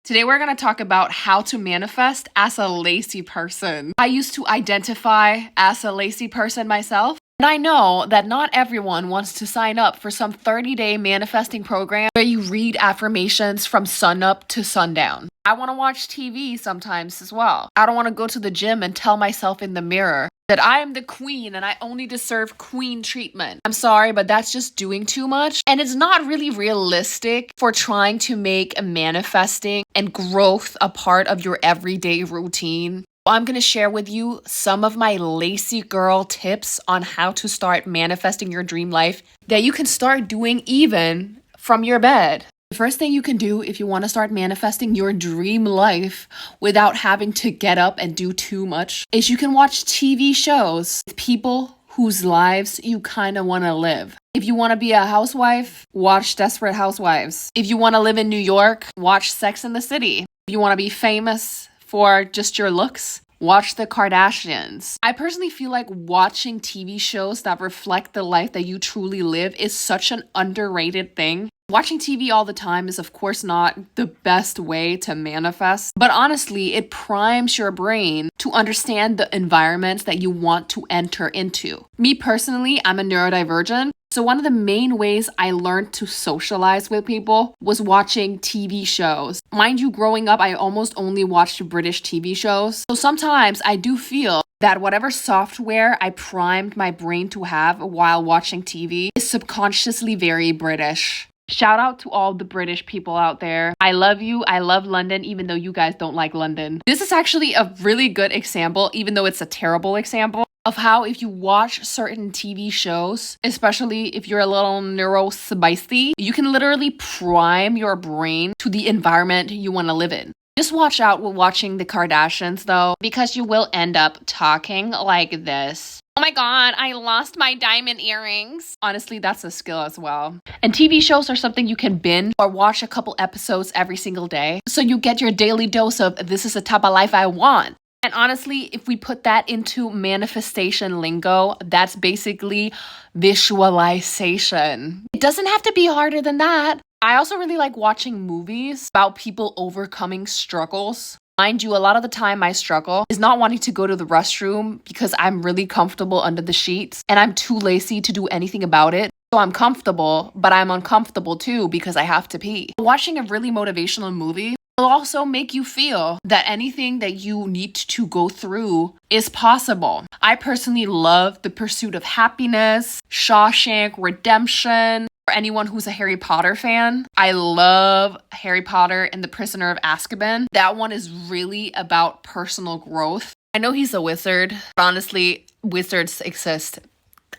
Today we're going to talk about how to manifest as a lazy person. I used to identify as a lazy person myself. And I know that not everyone wants to sign up for some 30-day manifesting program where you read affirmations from sunup to sundown. I want to watch TV sometimes as well. I don't want to go to the gym and tell myself in the mirror that I am the queen and I only deserve queen treatment. I'm sorry, but that's just doing too much. And it's not really realistic for trying to make manifesting and growth a part of your everyday routine. I'm going to share with you some of my lazy girl tips on how to start manifesting your dream life that you can start doing even from your bed. The first thing you can do if you want to start manifesting your dream life without having to get up and do too much is you can watch TV shows with people whose lives you kind of want to live. If you want to be a housewife, watch Desperate Housewives. If you want to live in New York, watch Sex and the City. If you want to be famous for just your looks, watch the Kardashians. I personally feel like watching TV shows that reflect the life that you truly live is such an underrated thing. Watching TV all the time is of course not the best way to manifest, but honestly, it primes your brain to understand the environments that you want to enter into. Me personally, I'm a neurodivergent. So one of the main ways I learned to socialize with people was watching TV shows. Mind you, growing up, I almost only watched British TV shows. So sometimes I do feel that whatever software I primed my brain to have while watching TV is subconsciously very British. Shout out to all the British people out there. I love you. I love London, even though you guys don't like London. This is actually a really good example, even though it's a terrible example, of how if you watch certain TV shows, especially if you're a little neurospicy, you can literally prime your brain to the environment you want to live in. Just watch out with watching the Kardashians though, because you will end up talking like this. Oh my god, I lost my diamond earrings. Honestly, that's a skill as well. And TV shows are something you can binge or watch a couple episodes every single day. So you get your daily dose of this is the type of life I want. And honestly, if we put that into manifestation lingo, that's basically visualization. It doesn't have to be harder than that. I also really like watching movies about people overcoming struggles. Mind you, a lot of the time my struggle is not wanting to go to the restroom because I'm really comfortable under the sheets and I'm too lazy to do anything about it. So I'm comfortable, but I'm uncomfortable too because I have to pee. Watching a really motivational movie will also make you feel that anything that you need to go through is possible. I personally love The Pursuit of Happiness, Shawshank Redemption. For anyone who's a Harry Potter fan, I love Harry Potter and the Prisoner of Azkaban. That one is really about personal growth. I know he's a wizard, but honestly, wizards exist.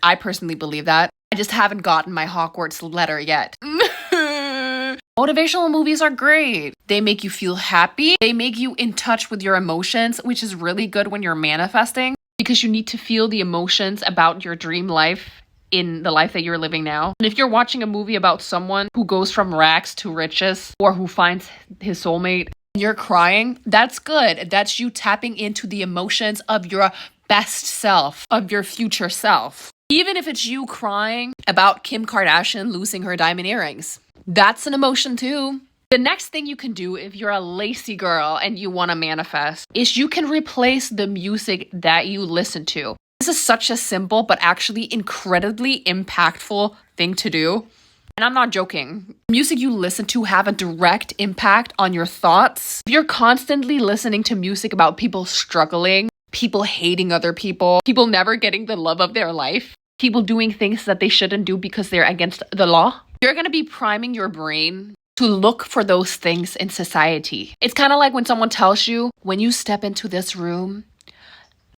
I personally believe that. I just haven't gotten my Hogwarts letter yet. Motivational movies are great. They make you feel happy. They make you in touch with your emotions, which is really good when you're manifesting because you need to feel the emotions about your dream life in the life that you're living now. And if you're watching a movie about someone who goes from rags to riches or who finds his soulmate and you're crying, that's good. That's you tapping into the emotions of your best self, of your future self. Even if it's you crying about Kim Kardashian losing her diamond earrings, that's an emotion too. The next thing you can do if you're a lazy girl and you want to manifest is you can replace the music that you listen to. This is such a simple but actually incredibly impactful thing to do. And I'm not joking. Music you listen to have a direct impact on your thoughts. If you're constantly listening to music about people struggling, people hating other people never getting the love of their life, people doing things that they shouldn't do because they're against the law, you're going to be priming your brain to look for those things in society. It's kind of like when someone tells you, when you step into this room,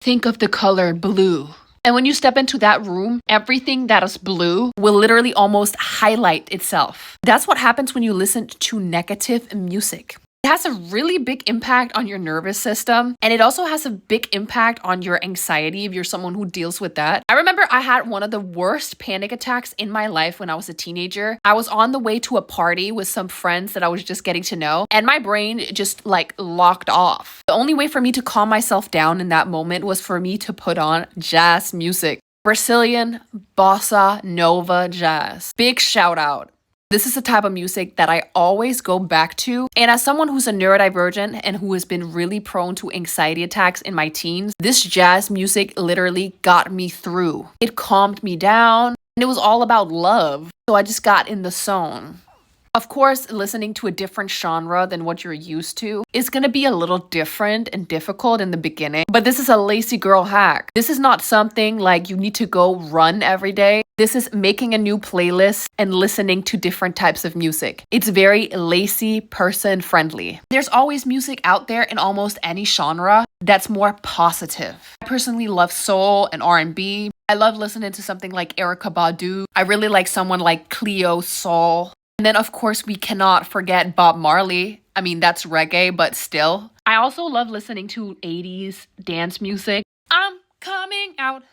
think of the color blue. And when you step into that room, everything that is blue will literally almost highlight itself. That's what happens when you listen to negative music. It has a really big impact on your nervous system, and it also has a big impact on your anxiety if you're someone who deals with that. I remember I had one of the worst panic attacks in my life when I was a teenager. I was on the way to a party with some friends that I was just getting to know, and my brain just locked off. The only way for me to calm myself down in that moment was for me to put on jazz music. Brazilian bossa nova jazz. Big shout out. This is the type of music that I always go back to. And as someone who's a neurodivergent and who has been really prone to anxiety attacks in my teens, this jazz music literally got me through. It calmed me down, and it was all about love. So I just got in the zone. Of course, listening to a different genre than what you're used to is going to be a little different and difficult in the beginning, but this is a lazy girl hack. This is not something like you need to go run every day. This is making a new playlist and listening to different types of music. It's very lazy person friendly. There's always music out there in almost any genre that's more positive. I personally love soul and R&B. I love listening to something like Erykah Badu. I really like someone like Cleo Sol. And then, of course, we cannot forget Bob Marley. I mean, that's reggae, but still. I also love listening to 80s dance music. I'm coming out.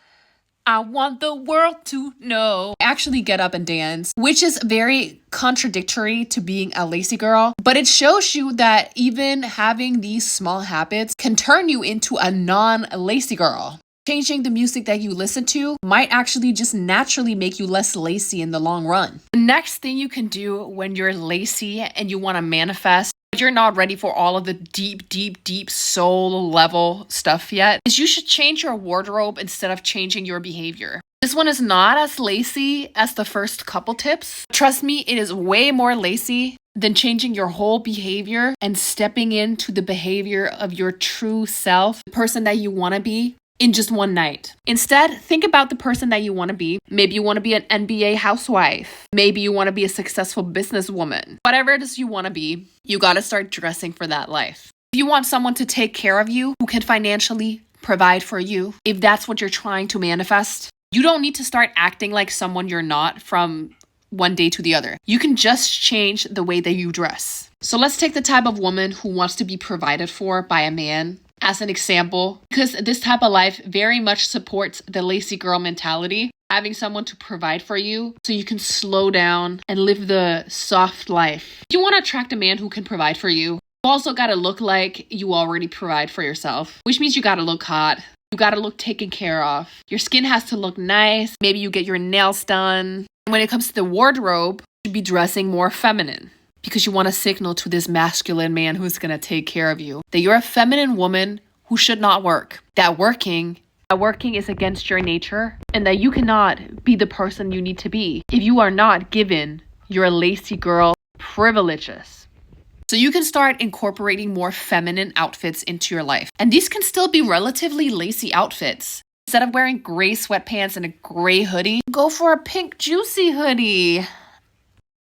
I want the world to know. Actually get up and dance, which is very contradictory to being a lazy girl. But it shows you that even having these small habits can turn you into a non-lazy girl. Changing the music that you listen to might actually just naturally make you less lazy in the long run. The next thing you can do when you're lazy and you want to manifest, but you're not ready for all of the deep soul level stuff yet, is you should change your wardrobe instead of changing your behavior. This one is not as lazy as the first couple tips. Trust me, it is way more lazy than changing your whole behavior and stepping into the behavior of your true self, the person that you want to be, in just one night. Instead, think about the person that you want to be. Maybe you want to be an NBA housewife. Maybe you want to be a successful businesswoman. Whatever it is you want to be, you got to start dressing for that life. If you want someone to take care of you, who can financially provide for you, if that's what you're trying to manifest, you don't need to start acting like someone you're not from one day to the other. You can just change the way that you dress. So let's take the type of woman who wants to be provided for by a man as an example, because this type of life very much supports the lazy girl mentality, having someone to provide for you so you can slow down and live the soft life. If you want to attract a man who can provide for you, you also got to look like you already provide for yourself, which means you got to look hot. You got to look taken care of. Your skin has to look nice. Maybe you get your nails done. And when it comes to the wardrobe, you should be dressing more feminine, because you want to signal to this masculine man who's going to take care of you that you're a feminine woman who should not work. That working is against your nature, and that you cannot be the person you need to be if you are not given your lazy girl privileges. So you can start incorporating more feminine outfits into your life. And these can still be relatively lazy outfits. Instead of wearing gray sweatpants and a gray hoodie, go for a pink juicy hoodie.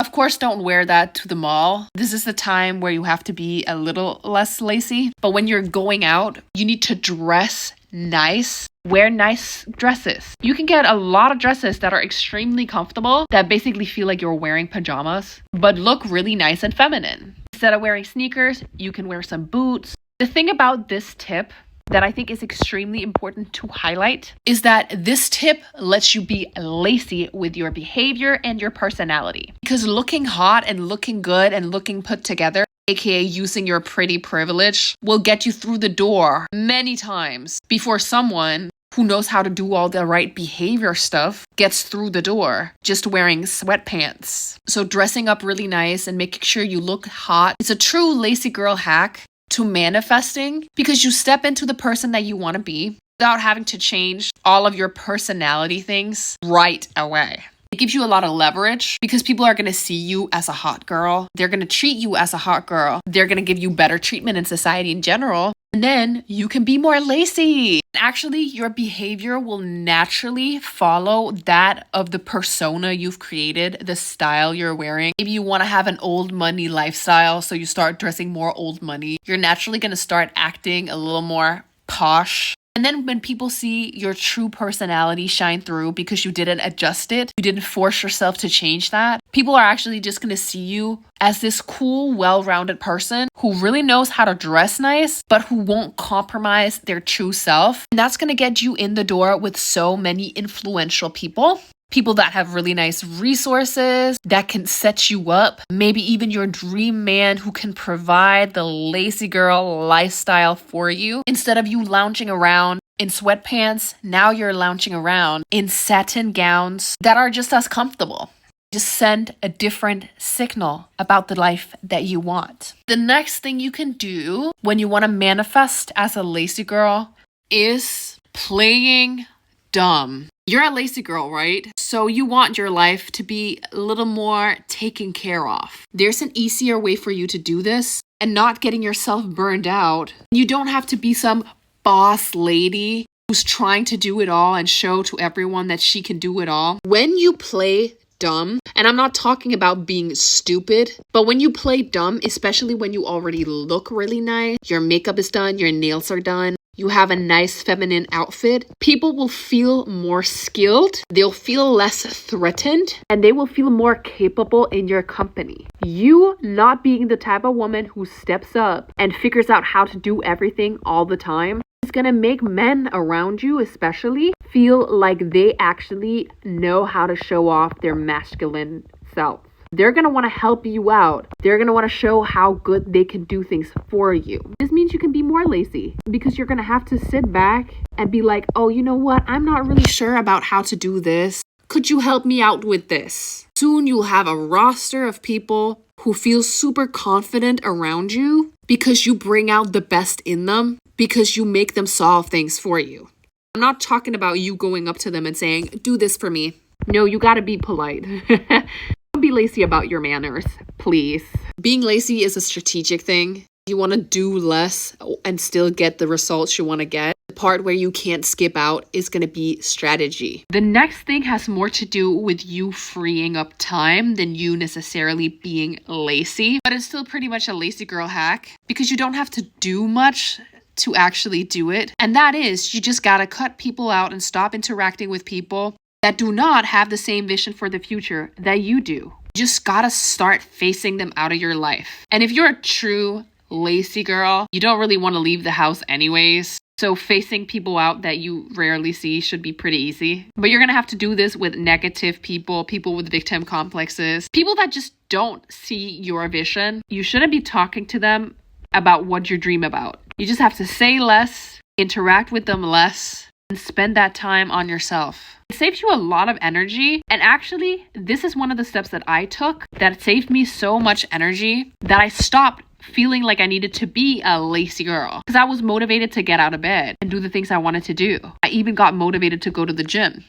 Of course, don't wear that to the mall. This is the time where you have to be a little less lazy. But when you're going out, you need to dress nice. Wear nice dresses. You can get a lot of dresses that are extremely comfortable, that basically feel like you're wearing pajamas, but look really nice and feminine. Instead of wearing sneakers, you can wear some boots. The thing about this tip that I think is extremely important to highlight is that this tip lets you be lazy with your behavior and your personality. Because looking hot and looking good and looking put together, aka using your pretty privilege, will get you through the door many times before someone who knows how to do all the right behavior stuff gets through the door just wearing sweatpants. So dressing up really nice and making sure you look hot is a true lazy girl hack to manifesting, because you step into the person that you want to be without having to change all of your personality things right away. It gives you a lot of leverage because people are going to see you as a hot girl. They're going to treat you as a hot girl. They're going to give you better treatment in society in general. And then you can be more lazy. Actually, your behavior will naturally follow that of the persona you've created, the style you're wearing. Maybe you want to have an old money lifestyle, so you start dressing more old money. You're naturally going to start acting a little more posh. And then when people see your true personality shine through because you didn't adjust it, you didn't force yourself to change that, people are actually just going to see you as this cool, well-rounded person who really knows how to dress nice, but who won't compromise their true self. And that's going to get you in the door with so many influential people. People that have really nice resources that can set you up. Maybe even your dream man who can provide the lazy girl lifestyle for you. Instead of you lounging around in sweatpants, now you're lounging around in satin gowns that are just as comfortable. Just send a different signal about the life that you want. The next thing you can do when you want to manifest as a lazy girl is playing dumb. You're a lazy girl, right? So you want your life to be a little more taken care of. There's an easier way for you to do this and not getting yourself burned out. You don't have to be some boss lady who's trying to do it all and show to everyone that she can do it all. When you play dumb, and I'm not talking about being stupid, but when you play dumb, especially when you already look really nice, your makeup is done, your nails are done, you have a nice feminine outfit, people will feel more skilled, they'll feel less threatened, and they will feel more capable in your company. You not being the type of woman who steps up and figures out how to do everything all the time is gonna make men around you especially feel like they actually know how to show off their masculine self. They're going to want to help you out. They're going to want to show how good they can do things for you. This means you can be more lazy because you're going to have to sit back and be like, oh, you know what? I'm not really sure about how to do this. Could you help me out with this? Soon you'll have a roster of people who feel super confident around you because you bring out the best in them, because you make them solve things for you. I'm not talking about you going up to them and saying, do this for me. No, you got to be polite. Don't be lazy about your manners, please. Being lazy is a strategic thing. You want to do less and still get the results you want to get. The part where you can't skip out is going to be strategy. The next thing has more to do with you freeing up time than you necessarily being lazy. But it's still pretty much a lazy girl hack because you don't have to do much to actually do it. And that is, you just gotta cut people out and stop interacting with people that do not have the same vision for the future that you do. You just gotta start phasing them out of your life. And if you're a true lazy girl, you don't really want to leave the house anyways. So phasing people out that you rarely see should be pretty easy. But you're gonna have to do this with negative people, people with victim complexes, people that just don't see your vision. You shouldn't be talking to them about what you dream about. You just have to say less, interact with them less, and spend that time on yourself. It saves you a lot of energy. And actually, this is one of the steps that I took that saved me so much energy that I stopped feeling like I needed to be a lazy girl because I was motivated to get out of bed and do the things I wanted to do. I even got motivated to go to the gym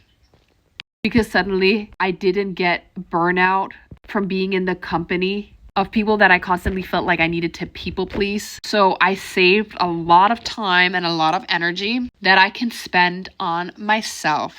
because suddenly I didn't get burnout from being in the company of people that I constantly felt like I needed to people please. So I saved a lot of time and a lot of energy that I can spend on myself.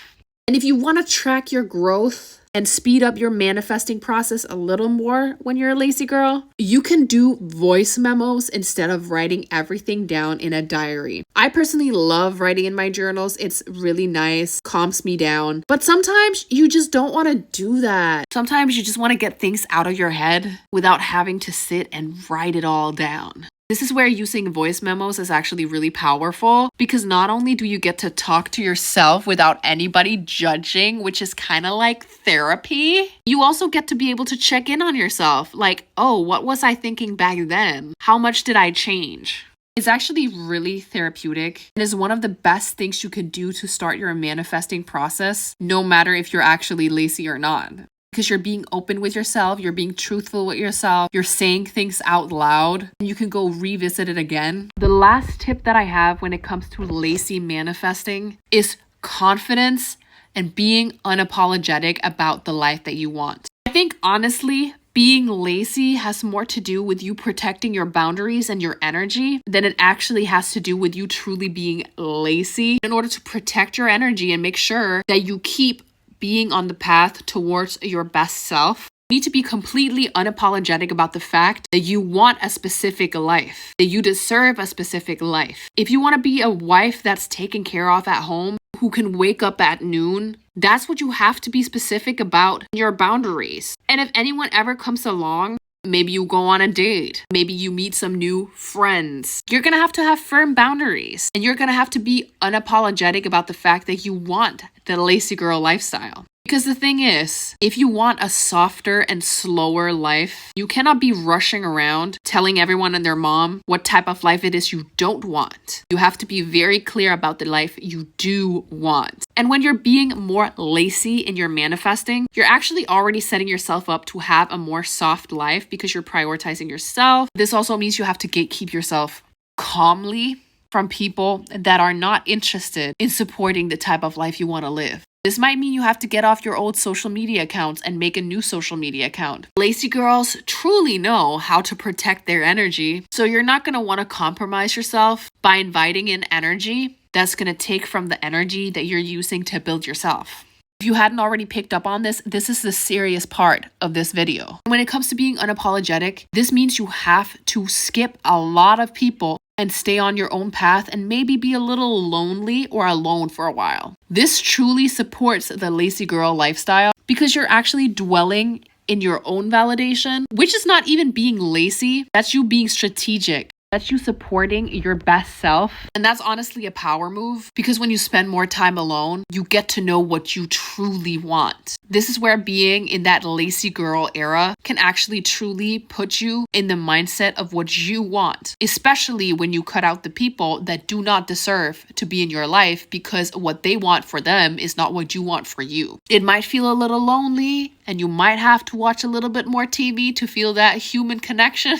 And if you want to track your growth and speed up your manifesting process a little more when you're a lazy girl, you can do voice memos instead of writing everything down in a diary. I personally love writing in my journals. It's really nice, calms me down. But sometimes you just don't want to do that. Sometimes you just want to get things out of your head without having to sit and write it all down. This is where using voice memos is actually really powerful because not only do you get to talk to yourself without anybody judging, which is kind of like therapy, you also get to be able to check in on yourself. Like, oh, what was I thinking back then? How much did I change? It's actually really therapeutic and is one of the best things you could do to start your manifesting process, no matter if you're actually lazy or not. Because you're being open with yourself, you're being truthful with yourself, you're saying things out loud, and you can go revisit it again. The last tip that I have when it comes to lazy manifesting is confidence and being unapologetic about the life that you want. I think honestly, being lazy has more to do with you protecting your boundaries and your energy than it actually has to do with you truly being lazy. In order to protect your energy and make sure that you keep being on the path towards your best self, you need to be completely unapologetic about the fact that you want a specific life, that you deserve a specific life. If you want to be a wife that's taken care of at home, who can wake up at noon, that's what you have to be specific about your boundaries. And if anyone ever comes along, maybe you go on a date, maybe you meet some new friends, you're gonna have to have firm boundaries and you're gonna have to be unapologetic about the fact that you want the lazy girl lifestyle. Because the thing is, if you want a softer and slower life, you cannot be rushing around telling everyone and their mom what type of life it is you don't want. You have to be very clear about the life you do want. And when you're being more lazy in your manifesting, you're actually already setting yourself up to have a more soft life because you're prioritizing yourself. This also means you have to gatekeep yourself calmly from people that are not interested in supporting the type of life you want to live. This might mean you have to get off your old social media accounts and make a new social media account. Lazy girls truly know how to protect their energy, so you're not going to want to compromise yourself by inviting in energy that's going to take from the energy that you're using to build yourself. If you hadn't already picked up on this, this is the serious part of this video. When it comes to being unapologetic, this means you have to skip a lot of people and stay on your own path and maybe be a little lonely or alone for a while. This truly supports the lazy girl lifestyle because you're actually dwelling in your own validation, which is not even being lazy. That's you being strategic. That's you supporting your best self. And that's honestly a power move because when you spend more time alone, you get to know what you truly want. This is where being in that lazy girl era can actually truly put you in the mindset of what you want, especially when you cut out the people that do not deserve to be in your life because what they want for them is not what you want for you. It might feel a little lonely and you might have to watch a little bit more TV to feel that human connection.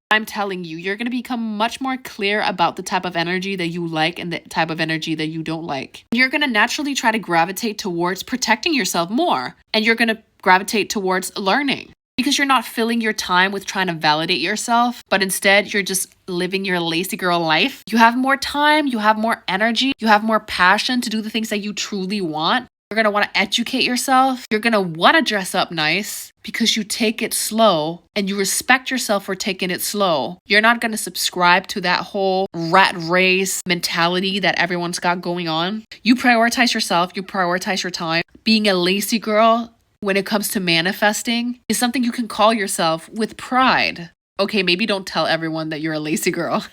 I'm telling you, you're going to become much more clear about the type of energy that you like and the type of energy that you don't like. You're going to naturally try to gravitate towards protecting yourself more, and you're going to gravitate towards learning because you're not filling your time with trying to validate yourself, but instead you're just living your lazy girl life. You have more time, you have more energy, you have more passion to do the things that you truly want. You're going to want to educate yourself. You're going to want to dress up nice because you take it slow and you respect yourself for taking it slow. You're not going to subscribe to that whole rat race mentality that everyone's got going on. You prioritize yourself. You prioritize your time. Being a lazy girl when it comes to manifesting is something you can call yourself with pride. Okay, maybe don't tell everyone that you're a lazy girl.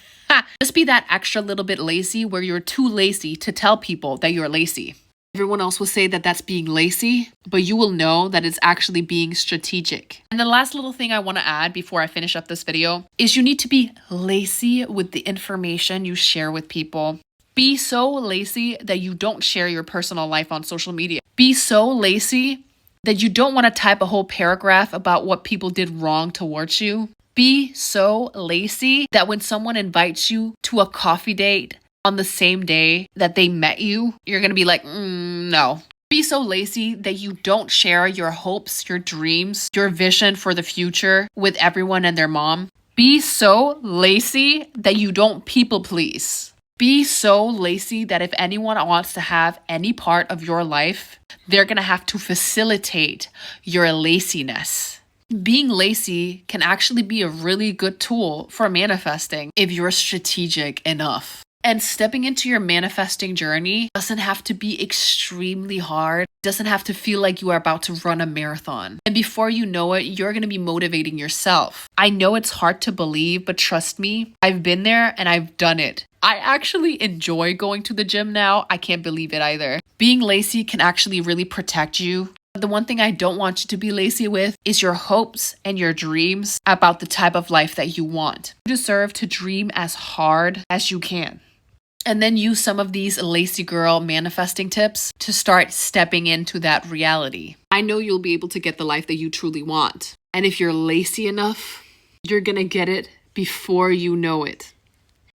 Just be that extra little bit lazy where you're too lazy to tell people that you're lazy. Everyone else will say that that's being lazy, but you will know that it's actually being strategic. And the last little thing I want to add before I finish up this video is you need to be lazy with the information you share with people. Be so lazy that you don't share your personal life on social media. Be so lazy that you don't want to type a whole paragraph about what people did wrong towards you. Be so lazy that when someone invites you to a coffee date on the same day that they met you, you're going to be like, no. Be so lazy that you don't share your hopes, your dreams, your vision for the future with everyone and their mom. Be so lazy that you don't people please. Be so lazy that if anyone wants to have any part of your life, they're going to have to facilitate your laziness. Being lazy can actually be a really good tool for manifesting if you're strategic enough. And stepping into your manifesting journey doesn't have to be extremely hard. It doesn't have to feel like you are about to run a marathon. And before you know it, you're going to be motivating yourself. I know it's hard to believe, but trust me, I've been there and I've done it. I actually enjoy going to the gym now. I can't believe it either. Being lazy can actually really protect you. The one thing I don't want you to be lazy with is your hopes and your dreams about the type of life that you want. You deserve to dream as hard as you can. And then use some of these lazy girl manifesting tips to start stepping into that reality. I know you'll be able to get the life that you truly want. And if you're lazy enough, you're gonna get it before you know it.